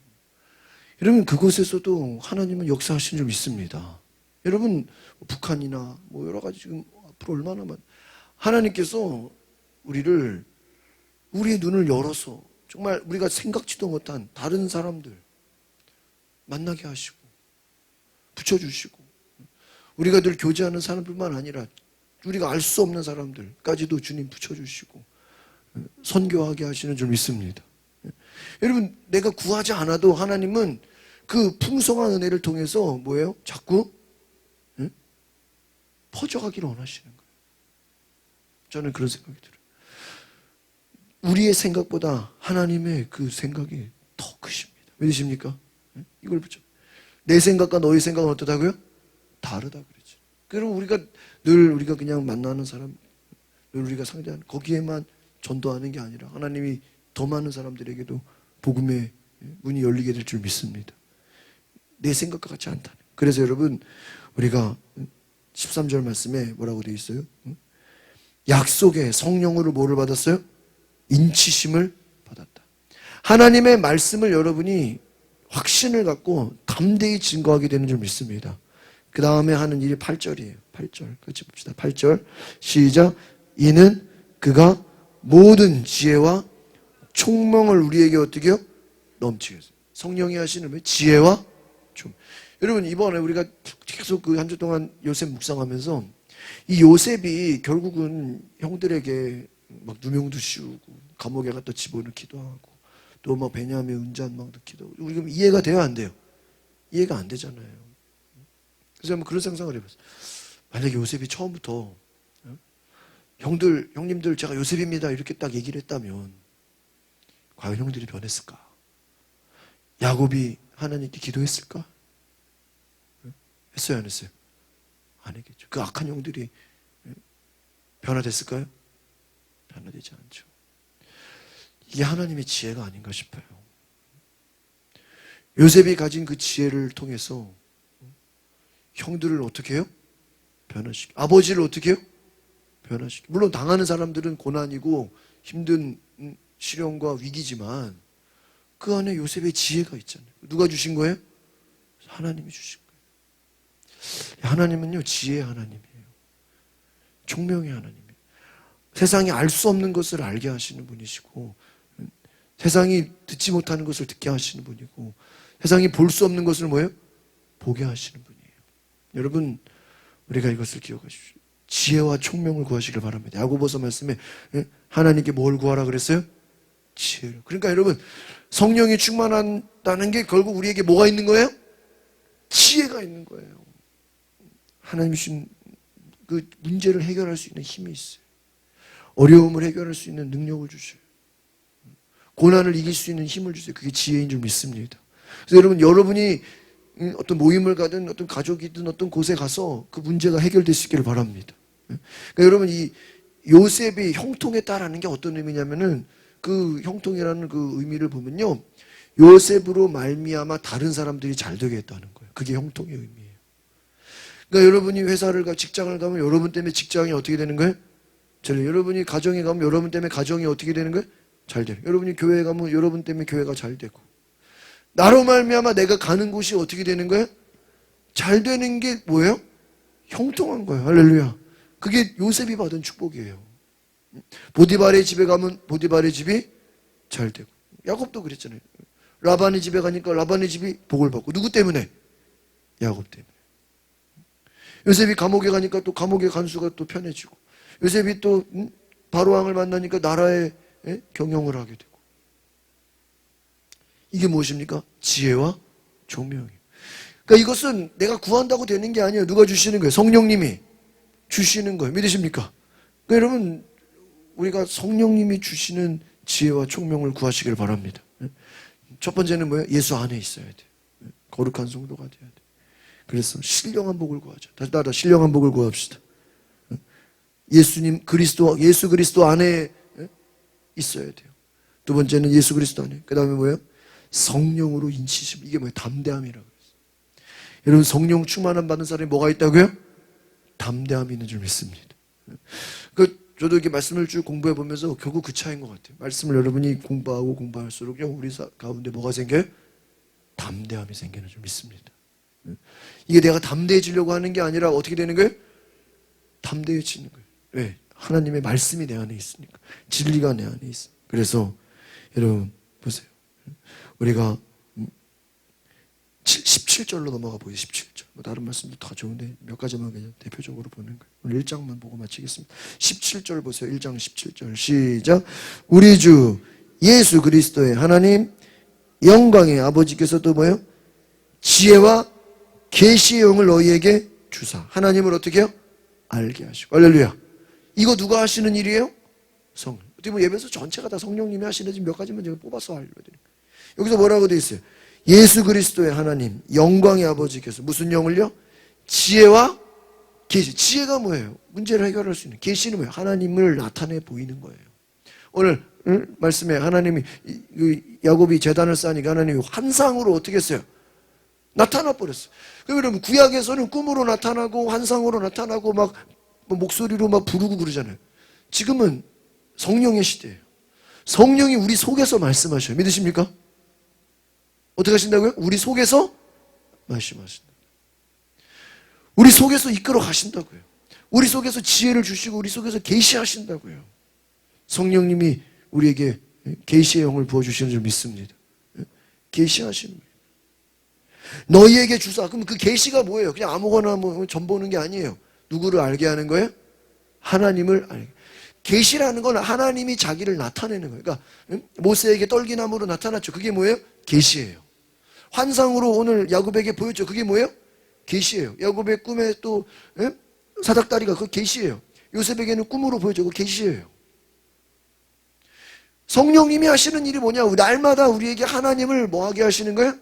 여러분 그곳에서도 하나님은 역사하신 줄 믿습니다. 여러분 북한이나 뭐 여러 가지 지금 앞으로 얼마나 하나님께서 우리를, 우리의 눈을 열어서 정말 우리가 생각지도 못한 다른 사람들 만나게 하시고 붙여주시고, 우리가 늘 교제하는 사람뿐만 아니라 우리가 알 수 없는 사람들까지도 주님 붙여주시고 선교하게 하시는 줄 믿습니다. 여러분 내가 구하지 않아도 하나님은 그 풍성한 은혜를 통해서 뭐예요? 자꾸 퍼져가기를 원하시는 거예요. 저는 그런 생각이 들어요. 우리의 생각보다 하나님의 그 생각이 더 크십니다. 믿으십니까? 이걸 붙여. 내 생각과 너의 생각은 어떠다고요? 다르다 그러죠. 그럼 우리가 그냥 만나는 사람, 늘 우리가 상대하는 거기에만 전도하는 게 아니라 하나님이 더 많은 사람들에게도 복음의 문이 열리게 될 줄 믿습니다. 내 생각과 같지 않다는. 그래서 여러분 우리가 13절 말씀에 뭐라고 되어 있어요? 약속의 성령으로 뭐를 받았어요? 인치심을 받았다. 하나님의 말씀을 여러분이 확신을 갖고 담대히 증거하게 되는 줄 믿습니다. 그 다음에 하는 일이 8절이에요. 8절 같이 봅시다. 8절 시작. 이는 그가 모든 지혜와 총명을 우리에게 어떻게 해요? 넘치게 해서. 성령이 하시는 지혜와 총. 여러분 이번에 우리가 계속 그 한 주 동안 요셉 묵상하면서 이 요셉이 결국은 형들에게 막 누명도 씌우고 감옥에 갖다 집어넣기도 하고 또 막 베냐민 은잔 막 넣기도 하고, 우리 그럼 이해가 돼요 안 돼요? 이해가 안 되잖아요. 그래서 한번 그런 상상을 해봤어요. 만약에 요셉이 처음부터 형님들 제가 요셉입니다 이렇게 딱 얘기를 했다면 과연 형들이 변했을까? 야곱이 하나님께 기도했을까? 했어요 안 했어요? 안 했겠죠. 그 악한 형들이 변화됐을까요? 변화되지 않죠. 이게 하나님의 지혜가 아닌가 싶어요. 요셉이 가진 그 지혜를 통해서 형들을 어떻게 해요? 변화시키고, 아버지를 어떻게 해요? 변화시키고. 물론 당하는 사람들은 고난이고 힘든 시련과 위기지만 그 안에 요셉의 지혜가 있잖아요. 누가 주신 거예요? 하나님이 주신 거예요. 하나님은요 지혜의 하나님이에요. 총명의 하나님이에요. 세상이 알 수 없는 것을 알게 하시는 분이시고, 세상이 듣지 못하는 것을 듣게 하시는 분이고, 세상이 볼 수 없는 것을 뭐예요? 보게 하시는 분이에요. 여러분 우리가 이것을 기억하십시오. 지혜와 총명을 구하시길 바랍니다. 야고보서 말씀에 하나님께 뭘 구하라 그랬어요? 지혜를. 그러니까 여러분 성령이 충만한다는 게 결국 우리에게 뭐가 있는 거예요? 지혜가 있는 거예요. 하나님 주신 그 문제를 해결할 수 있는 힘이 있어요. 어려움을 해결할 수 있는 능력을 주셔요. 고난을 이길 수 있는 힘을 주세요. 그게 지혜인 줄 믿습니다. 그래서 여러분이 어떤 모임을 가든 어떤 가족이든 어떤 곳에 가서 그 문제가 해결될 수 있기를 바랍니다. 그러니까 여러분 이 요셉이 형통에 따라는 게 어떤 의미냐면은 그 형통이라는 그 의미를 보면요, 요셉으로 말미암아 다른 사람들이 잘 되게 했다는 거예요. 그게 형통의 의미예요. 그러니까 여러분이 회사를 직장을 가면 여러분 때문에 직장이 어떻게 되는 거예요? 여러분이 가정에 가면 여러분 때문에 가정이 어떻게 되는 거예요? 잘 되는. 여러분이 교회에 가면 여러분 때문에 교회가 잘 되고, 나로 말미암아 내가 가는 곳이 어떻게 되는 거예요? 잘 되는 게 뭐예요? 형통한 거예요. 할렐루야. 그게 요셉이 받은 축복이에요. 보디발의 집에 가면 보디발의 집이 잘 되고, 야곱도 그랬잖아요. 라반의 집에 가니까 라반의 집이 복을 받고. 누구 때문에? 야곱 때문에. 요셉이 감옥에 가니까 또 감옥의 간수가 또 편해지고, 요셉이 또 바로왕을 만나니까 나라에 경영을 하게 되고. 이게 무엇입니까? 지혜와 총명이에요. 그러니까 이것은 내가 구한다고 되는 게 아니에요. 누가 주시는 거예요? 성령님이 주시는 거예요. 믿으십니까? 그러니까 여러분 우리가 성령님이 주시는 지혜와 총명을 구하시길 바랍니다. 첫 번째는 뭐예요? 예수 안에 있어야 돼요. 거룩한 성도가 돼야 돼요. 그래서 신령한 복을 구하자. 다시 따라 신령한 복을 구합시다. 예수님 그리스도, 예수 그리스도 안에 있어야 돼요. 두 번째는 예수 그리스도 안에. 그 다음에 뭐예요? 성령으로 인치심. 이게 뭐예요? 담대함이라고 했어요. 여러분 성령 충만함 받은 사람이 뭐가 있다고요? 담대함이 있는 줄 믿습니다. 저도 이렇게 말씀을 쭉 공부해 보면서 결국 그 차이인 것 같아요. 말씀을 여러분이 공부하고 공부할수록요, 우리 가운데 뭐가 생겨요? 담대함이 생기는 줄 믿습니다. 이게 내가 담대해지려고 하는 게 아니라 어떻게 되는 거예요? 담대해지는 거예요. 왜? 하나님의 말씀이 내 안에 있으니까. 진리가 내 안에 있어. 그래서 여러분 보세요. 우리가 17절로 넘어가 보세요. 17절. 다른 말씀도 다 좋은데 몇 가지만 그냥 대표적으로 보는 거예요. 오늘 1장만 보고 마치겠습니다. 17절 보세요. 1장 17절 시작. 우리 주 예수 그리스도의 하나님 영광의 아버지께서도 뭐예요? 지혜와 계시의 영을 너희에게 주사. 하나님을 어떻게 해요? 알게 하시고. 할렐루야. 이거 누가 하시는 일이에요? 성령. 어떻게 보면 예배소 전체가 다 성령님이 하시는 몇 가지만 제가 뽑아서 알려드릴게요. 여기서 뭐라고 되어 있어요? 예수 그리스도의 하나님 영광의 아버지께서 무슨 영을요? 지혜와 계시. 지혜가 뭐예요? 문제를 해결할 수 있는. 계시는 뭐예요? 하나님을 나타내 보이는 거예요. 오늘 말씀에 하나님이 야곱이 제단을 쌓으니까 하나님이 환상으로 어떻게 했어요? 나타나 버렸어요. 그러면 구약에서는 꿈으로 나타나고 환상으로 나타나고 막 목소리로 막 부르고 그러잖아요. 지금은 성령의 시대예요. 성령이 우리 속에서 말씀하셔요. 믿으십니까? 어떻게 하신다고요? 우리 속에서 말씀하신다. 우리 속에서 이끌어 가신다고요. 우리 속에서 지혜를 주시고 우리 속에서 계시하신다고요. 성령님이 우리에게 계시의 영을 부어주시는 줄 믿습니다. 계시하시는 거예요. 너희에게 주사. 그럼 그 계시가 뭐예요? 그냥 아무거나 점 보는 게 아니에요. 누구를 알게 하는 거예요? 하나님을 알게. 계시라는 건 하나님이 자기를 나타내는 거예요. 그러니까 모세에게 떨기나무로 나타났죠. 그게 뭐예요? 계시예요. 환상으로 오늘 야곱에게 보였죠. 그게 뭐예요? 계시예요. 야곱의 꿈에 또 사닥다리가 그 계시예요. 요셉에게는 꿈으로 보여줘. 그 계시예요. 성령님이 하시는 일이 뭐냐? 날마다 우리에게 하나님을 뭐하게 하시는 거예요?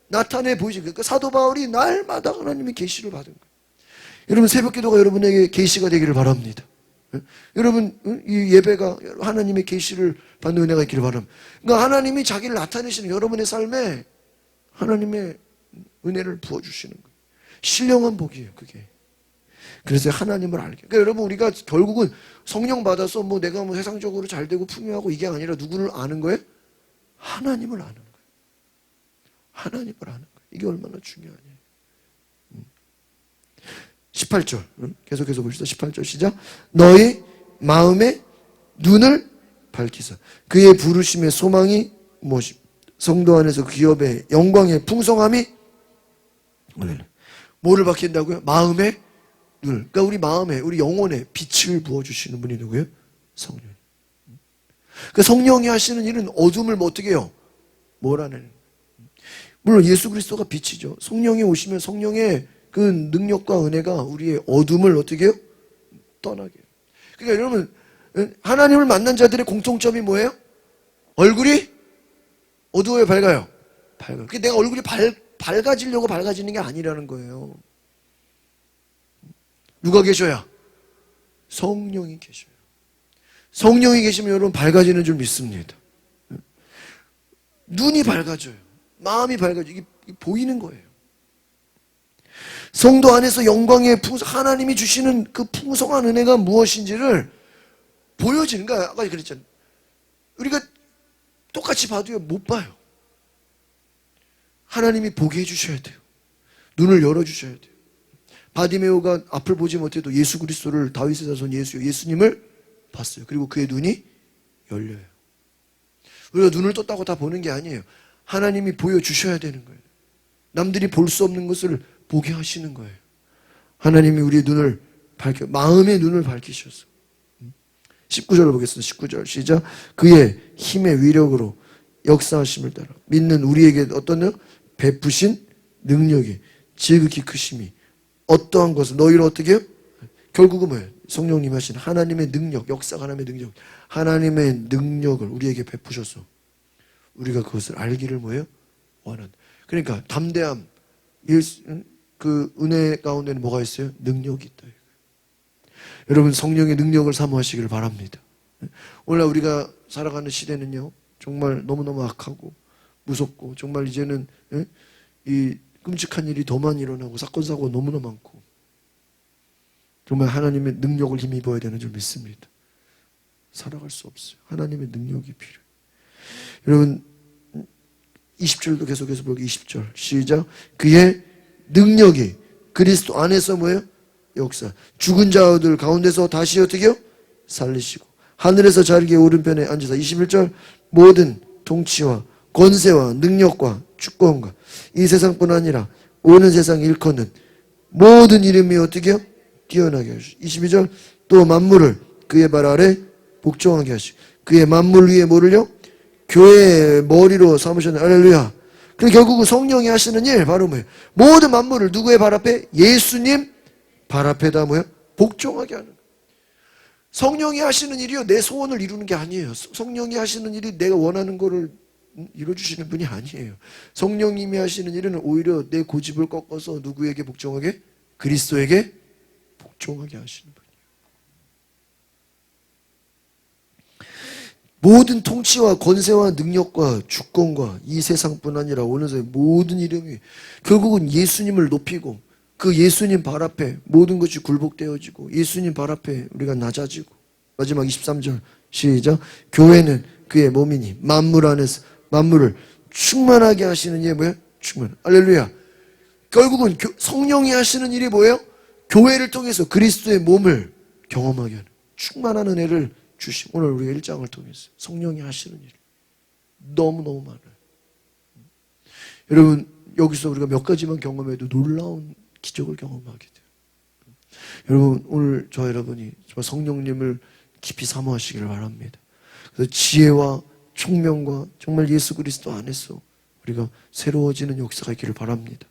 나타내 보이시는 거예요. 그러니까 사도 바울이 날마다 하나님의 계시를 받은 거예요. 여러분 새벽기도가 여러분에게 계시가 되기를 바랍니다. 여러분 이 예배가 하나님의 계시를 받는 은혜가 있기를 바랍니다. 그러니까 하나님이 자기를 나타내시는 여러분의 삶에 하나님의 은혜를 부어주시는 거예요. 신령한 복이에요 그게. 그래서 하나님을 알게. 그러니까 여러분 우리가 결국은 성령 받아서 내가 세상적으로 잘 되고 풍요하고 이게 아니라 누구를 아는 거예요? 하나님을 아는 거예요. 하나님을 아는 거예요. 이게 얼마나 중요하냐. 18절 계속해서 봅시다. 18절 시작. 너희 마음의 눈을 밝히사 그의 부르심의 소망이 무엇이 성도 안에서 기업의 영광의 풍성함이 뭐를 밝힌다고요? 마음의 눈을. 그러니까 우리 마음에 우리 영혼에 빛을 부어주시는 분이 누구예요? 성령. 그 성령이 하시는 일은 어둠을 어떻게 해요? 몰아내는. 물론 예수 그리스도가 빛이죠. 성령이 오시면 성령의 그 능력과 은혜가 우리의 어둠을 어떻게 해요? 떠나게 해요. 그러니까 여러분 하나님을 만난 자들의 공통점이 뭐예요? 얼굴이 어두워요? 밝아요? 밝아요. 그게 내가 얼굴이 밝아지려고 밝아지는 게 아니라는 거예요. 누가 계셔야? 성령이 계셔요. 성령이 계시면 여러분 밝아지는 줄 믿습니다. 눈이 밝아져요. 마음이 밝아져요. 이게 보이는 거예요. 성도 안에서 영광의 하나님이 주시는 그 풍성한 은혜가 무엇인지를 보여지는 거야. 아까 그랬잖아요. 우리가 똑같이 봐도요 못 봐요. 하나님이 보게 해주셔야 돼요. 눈을 열어주셔야 돼요. 바디메오가 앞을 보지 못해도 예수 그리스도를 다윗의 자손 예수님을 봤어요. 그리고 그의 눈이 열려요. 우리가 눈을 떴다고 다 보는 게 아니에요. 하나님이 보여주셔야 되는 거예요. 남들이 볼 수 없는 것을 보게 하시는 거예요. 하나님이 우리의 눈을 마음의 눈을 밝히셔서 19절을 보겠습니다. 19절 시작. 그의 힘의 위력으로 역사하심을 따라 믿는 우리에게 어떤 베푸신 능력이 지극히 크심이 어떠한 것을 너희를 어떻게 해요? 결국은 뭐예요? 성령님 하신 하나님의 능력, 역사가 하나님의 능력, 하나님의 능력을 우리에게 베푸셔서 우리가 그것을 알기를 뭐예요? 원한다. 그러니까 담대함, 그 은혜 가운데는 뭐가 있어요? 능력이 있다. 여러분 성령의 능력을 사모하시기를 바랍니다. 오늘날 우리가 살아가는 시대는요, 정말 너무너무 악하고 무섭고, 정말 이제는 이 끔찍한 일이 더 많이 일어나고 사건 사고가 너무나 많고, 정말 하나님의 능력을 힘입어야 되는 줄 믿습니다. 살아갈 수 없어요. 하나님의 능력이 필요해요. 여러분 20절도 계속해서 볼게요. 20절 시작. 그의 능력이 그리스도 안에서 뭐예요? 역사. 죽은 자들 가운데서 다시 어떻게 해요? 살리시고 하늘에서 자리에 오른편에 앉으사. 21절 모든 통치와 권세와 능력과 주권과 이 세상뿐 아니라 오는 세상 일컫는 모든 이름이 어떻게 해요? 뛰어나게 하시고. 22절 또 만물을 그의 발 아래 복종하게 하시고 그의 만물 위에 뭐를요? 교회의 머리로 삼으셨네. 할렐루야. 그리고 결국은 성령이 하시는 일 바로 뭐예요? 모든 만물을 누구의 발 앞에? 예수님 발 앞에다 뭐예요? 복종하게 하는 거예요. 성령이 하시는 일이요, 내 소원을 이루는 게 아니에요. 성령이 하시는 일이 내가 원하는 거를 이루어주시는 분이 아니에요. 성령님이 하시는 일은 오히려 내 고집을 꺾어서 누구에게 복종하게? 그리스도에게 복종하게 하시는 분이에요. 모든 통치와 권세와 능력과 주권과 이 세상뿐 아니라 오는 세상 모든 이름이 결국은 예수님을 높이고 그 예수님 발 앞에 모든 것이 굴복되어지고 예수님 발 앞에 우리가 낮아지고. 마지막 23절 시작. 교회는 그의 몸이니 만물 안에서 만물을 충만하게 하시는 일이 뭐예요? 충만. 할렐루야. 결국은 성령이 하시는 일이 뭐예요? 교회를 통해서 그리스도의 몸을 경험하게 하는 충만한 은혜를 주심. 오늘 우리가 1장을 통해서 성령이 하시는 일 너무너무 많아요. 여러분 여기서 우리가 몇 가지만 경험해도 놀라운 기적을 경험하게 돼요. 여러분 오늘 저 여러분이 정말 성령님을 깊이 사모하시기를 바랍니다. 그래서 지혜와 총명과 정말 예수 그리스도 안에서 우리가 새로워지는 역사가 있기를 바랍니다.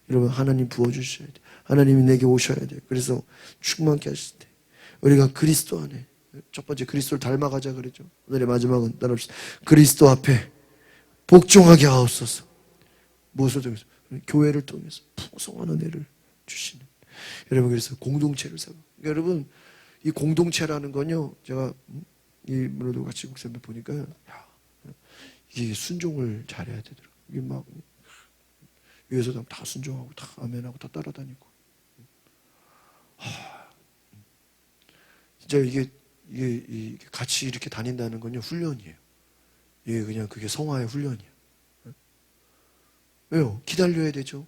여러분 하나님 부어주셔야 돼요. 하나님이 내게 오셔야 돼요. 그래서 충만케 하실 때 우리가 그리스도 안에 첫 번째 그리스도를 닮아가자 그랬죠. 오늘의 마지막은 따라합시다. 그리스도 앞에 복종하게 하옵소서. 무엇을 통해서? 교회를 통해서 풍성한 은혜를 주시는. 여러분 그래서 공동체를 세워. 여러분 이 공동체라는 건요, 제가 이분들도 같이 목사님 보니까 야, 이게 순종을 잘해야 되더라고요. 이게 막 위에서 다 순종하고 다 아멘하고 다 따라다니고. 진짜 이게 같이 이렇게 다닌다는 건요 훈련이에요. 이게 그냥 그게 성화의 훈련이에요. 왜요? 기다려야 되죠.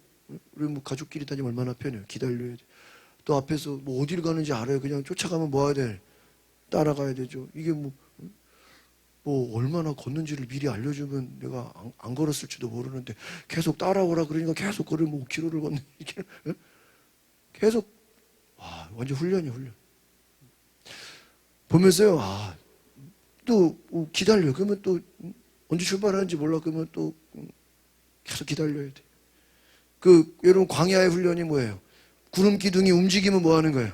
우리 뭐 가족끼리 다니면 얼마나 편해요. 기다려야 돼. 또 앞에서 뭐 어디를 가는지 알아요. 그냥 쫓아가면 뭐 해야 돼? 따라가야 되죠. 이게 뭐 얼마나 걷는지를 미리 알려주면 내가 안 걸었을지도 모르는데 계속 따라오라 그러니까 계속 걸으면 5km를 걷는 이게 계속 완전 훈련이에요. 훈련. 보면서요. 또 기다려. 그러면 또 언제 출발하는지 몰라. 그러면 또 계속 기다려야 돼. 여러분 광야의 훈련이 뭐예요? 구름 기둥이 움직이면 뭐 하는 거예요?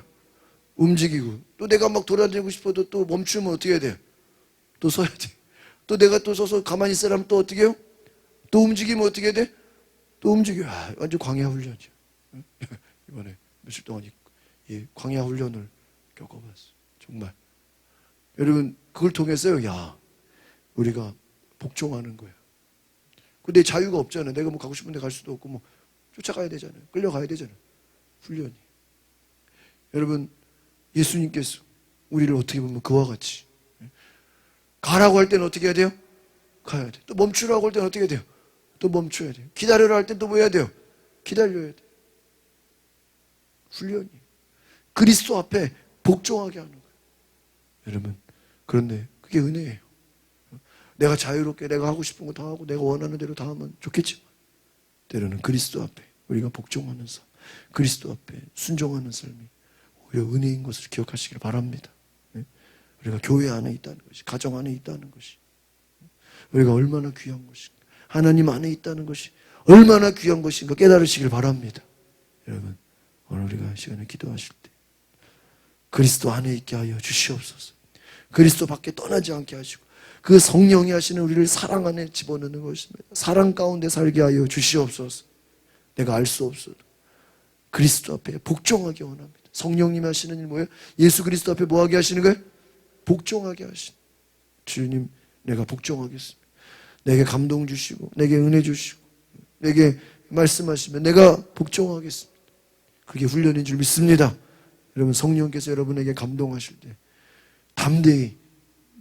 움직이고. 또 내가 막 돌아다니고 싶어도 또 멈추면 어떻게 해야 돼요? 또 서야 돼. 또 내가 또 서서 가만히 있으라면 또 어떻게 해요? 또 움직이면 어떻게 해야 돼? 또 움직여. 완전 광야 훈련이죠. 이번에 며칠 동안 이 광야 훈련을 겪어봤어요. 정말. 여러분 그걸 통해서요. 우리가 복종하는 거예요. 근데 자유가 없잖아요. 내가 뭐 가고 싶은데 갈 수도 없고 뭐 쫓아가야 되잖아요. 끌려가야 되잖아요. 훈련이. 여러분 예수님께서 우리를 어떻게 보면 그와 같이 가라고 할 때는 어떻게 해야 돼요? 가야 돼. 또 멈추라고 할 때는 어떻게 해야 돼요? 또 멈춰야 돼요. 기다려라 할 때는 또 뭐 해야 돼요? 기다려야 돼요. 훈련이. 그리스도 앞에 복종하게 하는 거예요. 여러분 그런데 그게 은혜예요. 내가 자유롭게 내가 하고 싶은 거 다 하고 내가 원하는 대로 다 하면 좋겠지만 때로는 그리스도 앞에 우리가 복종하는 삶, 그리스도 앞에 순종하는 삶이 오히려 은혜인 것을 기억하시길 바랍니다. 우리가 교회 안에 있다는 것이, 가정 안에 있다는 것이 우리가 얼마나 귀한 것인가, 하나님 안에 있다는 것이 얼마나 귀한 것인가 깨달으시길 바랍니다. 여러분 오늘 우리가 시간에 기도하실 때 그리스도 안에 있게 하여 주시옵소서. 그리스도 밖에 떠나지 않게 하시고 그 성령이 하시는 우리를 사랑 안에 집어넣는 것입니다. 사랑 가운데 살게 하여 주시옵소서. 내가 알 수 없어도 그리스도 앞에 복종하기 원합니다. 성령님이 하시는 일 뭐예요? 예수 그리스도 앞에 뭐 하게 하시는 거예요? 복종하게 하시는. 주님, 내가 복종하겠습니다. 내게 감동 주시고 내게 은혜 주시고 내게 말씀하시면 내가 복종하겠습니다. 그게 훈련인 줄 믿습니다. 여러분, 성령께서 여러분에게 감동하실 때 담대히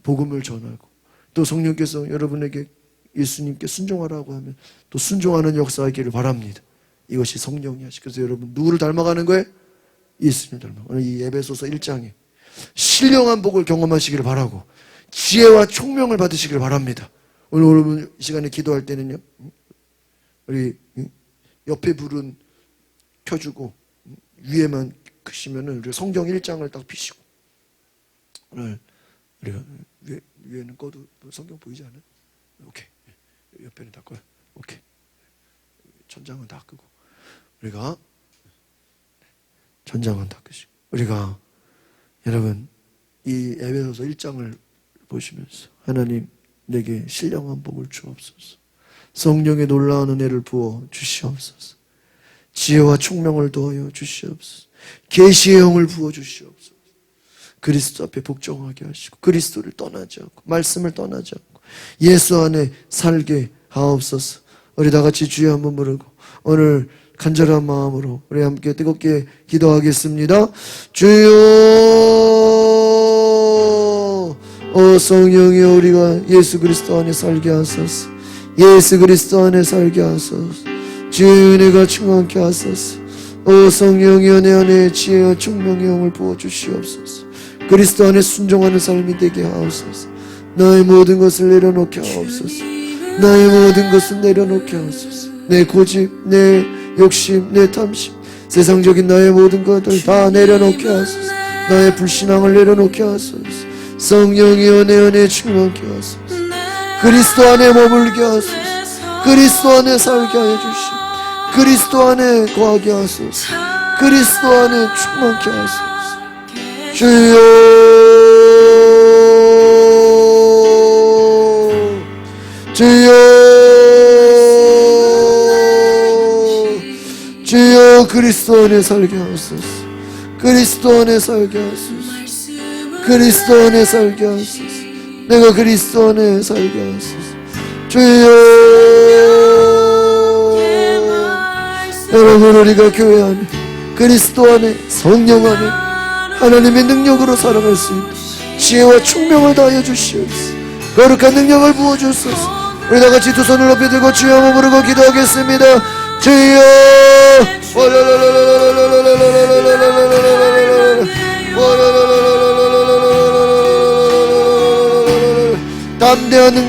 복음을 전하고, 또 성령께서 여러분에게 예수님께 순종하라고 하면 또 순종하는 역사가 있기를 바랍니다. 이것이 성령이 하시고, 그래서 여러분 누구를 닮아가는 거예요? 예수님 닮아. 오늘 이 에베소서 1장에 신령한 복을 경험하시기를 바라고 지혜와 총명을 받으시기를 바랍니다. 오늘 여러분 이 시간에 기도할 때는요, 우리 옆에 불은 켜주고 위에만 끄시면은 우리 성경 1장을 딱 피시고, 오늘 우리가 위에는 꺼도 성경 보이지 않아요? 오케이. 옆에는 다 꺼요. 오케이. 전장은 다 끄고, 우리가 전장은 다 끄시고, 우리가 여러분 이 에베소서 1장을 보시면서 하나님, 내게 신령한 복을 주옵소서. 성령의 놀라운 은혜를 부어 주시옵소서. 지혜와 총명을 더하여 주시옵소서. 계시의 영을 부어 주시옵소서. 그리스도 앞에 복종하게 하시고 그리스도를 떠나지 않고 말씀을 떠나지 않고 예수 안에 살게 하옵소서. 우리 다 같이 주여 한번 부르고 오늘 간절한 마음으로 우리 함께 뜨겁게 기도하겠습니다. 주여, 성령이여, 우리가 예수 그리스도 안에 살게 하소서. 예수 그리스도 안에 살게 하소서. 주의 은혜가 충만케 하소서. 성령이여, 내 안에 지혜와 총명의 영을 부어주시옵소서. 그리스도 안에 순종하는 삶이 되게 하옵소서. 나의 모든 것을 내려놓게 하옵소서. 나의 모든 것을 내려놓게 하옵소서. 내 고집, 내 욕심, 내 탐심, 세상적인 나의 모든 것들 다 내려놓게 하소서. 나의 불신앙을 내려놓게 하소서. 성령이여, 내 안에 충만케 하소서. 그리스도 안에 머물게 하소서. 그리스도 안에 살게 하여 주시고 그리스도 안에 거하게 하소서. 그리스도 안에 충만케 하소서. 주여, 주여, 주여, 그리스도 안에 살게 하소서. 그리스도 안에 살게 하소서. 그리스도 안에 살게 하소서. 내가 그리스도 안에 살게 하소서. 주여, 여러분, 우리가 교회 안에 그리스도 안에 성령 안에 하나님의 능력으로 살아갈 수 있는 지혜와 총명을 다하여 주시옵소서. 거룩한 능력을 부어주소서. 우리 다같이 두 손을 높이 들고 주여 한번 부르고 기도하겠습니다. 주여, 담대한 능력